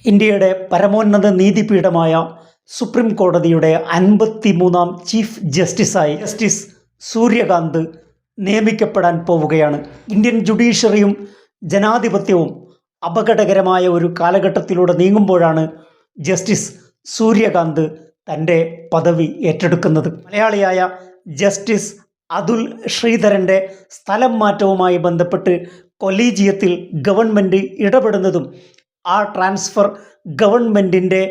ഇന്ത്യയുടെ പരമോന്നത നീതിപീഠമായ സുപ്രീം കോടതിയുടെ 53ാം ചീഫ് ജസ്റ്റിസായി ജസ്റ്റിസ് സൂര്യകാന്ത് നിയമിക്കപ്പെടാൻ പോവുകയാണ്. ഇന്ത്യൻ ജുഡീഷ്യറിയും ജനാധിപത്യവും അപകടകരമായ ഒരു കാലഘട്ടത്തിലൂടെ നീങ്ങുമ്പോഴാണ് ജസ്റ്റിസ് സൂര്യകാന്ത് തൻ്റെ പദവി ഏറ്റെടുക്കുന്നത്. മലയാളിയായ ജസ്റ്റിസ് അതുൽ ശ്രീധരൻ്റെ സ്ഥലം മാറ്റവുമായി ബന്ധപ്പെട്ട് കൊളീജിയത്തിൽ ഗവൺമെൻറ് ഇടപെടുന്നതും ആ ട്രാൻസ്ഫർ ഗവൺമെൻറ്റിൻ്റെ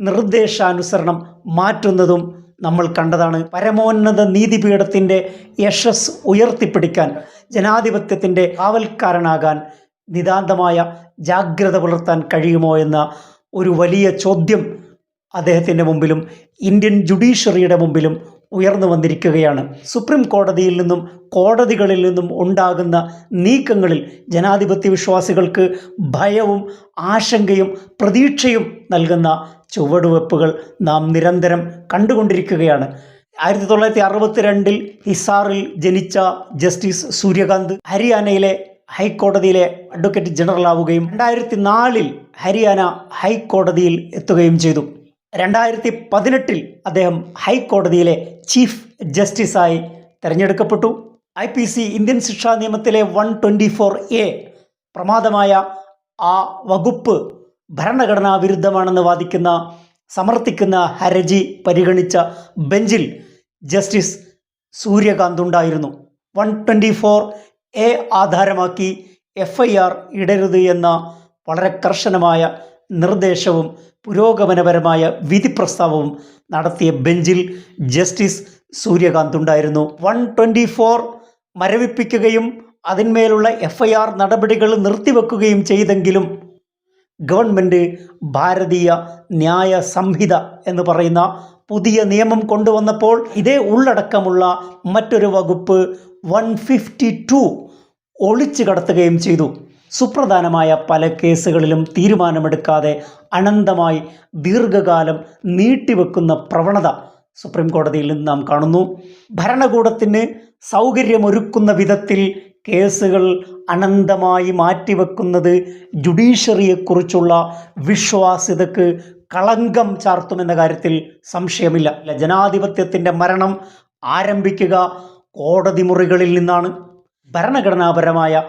നിർദ്ദേശാനുസരണം മാറ്റുന്നതും നമ്മൾ കണ്ടതാണ്. പരമോന്നത നീതിപീഠത്തിൻ്റെ യശസ് ഉയർത്തിപ്പിടിക്കാൻ, ജനാധിപത്യത്തിൻ്റെ കാവൽക്കാരനാകാൻ നിതാന്തമായ ജാഗ്രത പുലർത്താൻ കഴിയുമോ എന്ന ഒരു വലിയ ചോദ്യം അദ്ദേഹത്തിൻ്റെ മുമ്പിലും ഇന്ത്യൻ ജുഡീഷ്യറിയുടെ മുമ്പിലും ഉയർന്നു വന്നിരിക്കുകയാണ്. സുപ്രീം കോടതിയിൽ നിന്നും കോടതികളിൽ നിന്നും ഉണ്ടാകുന്ന നീക്കങ്ങളിൽ ജനാധിപത്യ വിശ്വാസികൾക്ക് ഭയവും ആശങ്കയും പ്രതീക്ഷയും നൽകുന്ന ചുവടുവെപ്പുകൾ നാം നിരന്തരം കണ്ടുകൊണ്ടിരിക്കുകയാണ്. 1962 ഹിസാറിൽ ജനിച്ച ജസ്റ്റിസ് സൂര്യകാന്ത് ഹരിയാനയിലെ ഹൈക്കോടതിയിലെ അഡ്വക്കേറ്റ് ജനറൽ ആവുകയും 2004 ഹരിയാന ഹൈക്കോടതിയിൽ എത്തുകയും ചെയ്തു. 2018 അദ്ദേഹം ഹൈക്കോടതിയിലെ ചീഫ് ജസ്റ്റിസായി തിരഞ്ഞെടുക്കപ്പെട്ടു. IPC ഇന്ത്യൻ ശിക്ഷാ നിയമത്തിലെ 124A പ്രമാദമായ ആ വകുപ്പ് ഭരണഘടനാ വിരുദ്ധമാണെന്ന് സമർത്ഥിക്കുന്ന ഹർജി പരിഗണിച്ച ബെഞ്ചിൽ ജസ്റ്റിസ് സൂര്യകാന്ത് ഉണ്ടായിരുന്നു. 124A ആധാരമാക്കി FIR ഇടരുത് എന്ന വളരെ കർശനമായ നിർദ്ദേശവും പുരോഗമനപരമായ വിധി പ്രസ്താവവും നടത്തിയ ബെഞ്ചിൽ ജസ്റ്റിസ് സൂര്യകാന്ത് ഉണ്ടായിരുന്നു. 124 മരവിപ്പിക്കുകയും അതിന്മേലുള്ള FIR നടപടികൾ നിർത്തിവെക്കുകയും ചെയ്തെങ്കിലും ഗവൺമെൻറ് ഭാരതീയ ന്യായ സംഹിത എന്ന് പറയുന്ന പുതിയ നിയമം കൊണ്ടുവന്നപ്പോൾ ഇതേ ഉള്ളടക്കമുള്ള മറ്റൊരു വകുപ്പ് 152 ഒളിച്ചു കടത്തുകയും ചെയ്തു. സുപ്രധാനമായ പല കേസുകളിലും തീരുമാനമെടുക്കാതെ അനന്തമായി ദീർഘകാലം നീട്ടിവെക്കുന്ന പ്രവണത സുപ്രീം കോടതിയിൽ നിന്ന് നാം കാണുന്നു. ഭരണകൂടത്തിന് സൗകര്യമൊരുക്കുന്ന വിധത്തിൽ കേസുകൾ അനന്തമായി മാറ്റിവെക്കുന്നത് ജുഡീഷ്യറിയെക്കുറിച്ചുള്ള വിശ്വാസ്യതയ്ക്ക് കളങ്കം ചാർത്തുമെന്ന കാര്യത്തിൽ സംശയമില്ല. ജനാധിപത്യത്തിൻ്റെ മരണം ആരംഭിക്കുക കോടതി മുറികളിൽ നിന്നാണ്. ഭരണഘടനാപരമായ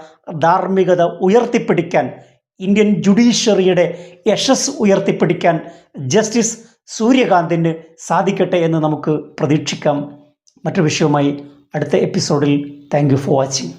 ധാർമ്മികത ഉയർത്തിപ്പിടിക്കാൻ, ഇന്ത്യൻ ജുഡീഷ്യറിയുടെ യശസ് ഉയർത്തിപ്പിടിക്കാൻ ജസ്റ്റിസ് സൂര്യകാന്തിന് സാധിക്കട്ടെ എന്ന് നമുക്ക് പ്രതീക്ഷിക്കാം. മറ്റൊരു വിഷയവുമായി അടുത്ത എപ്പിസോഡിൽ. Thank you for watching.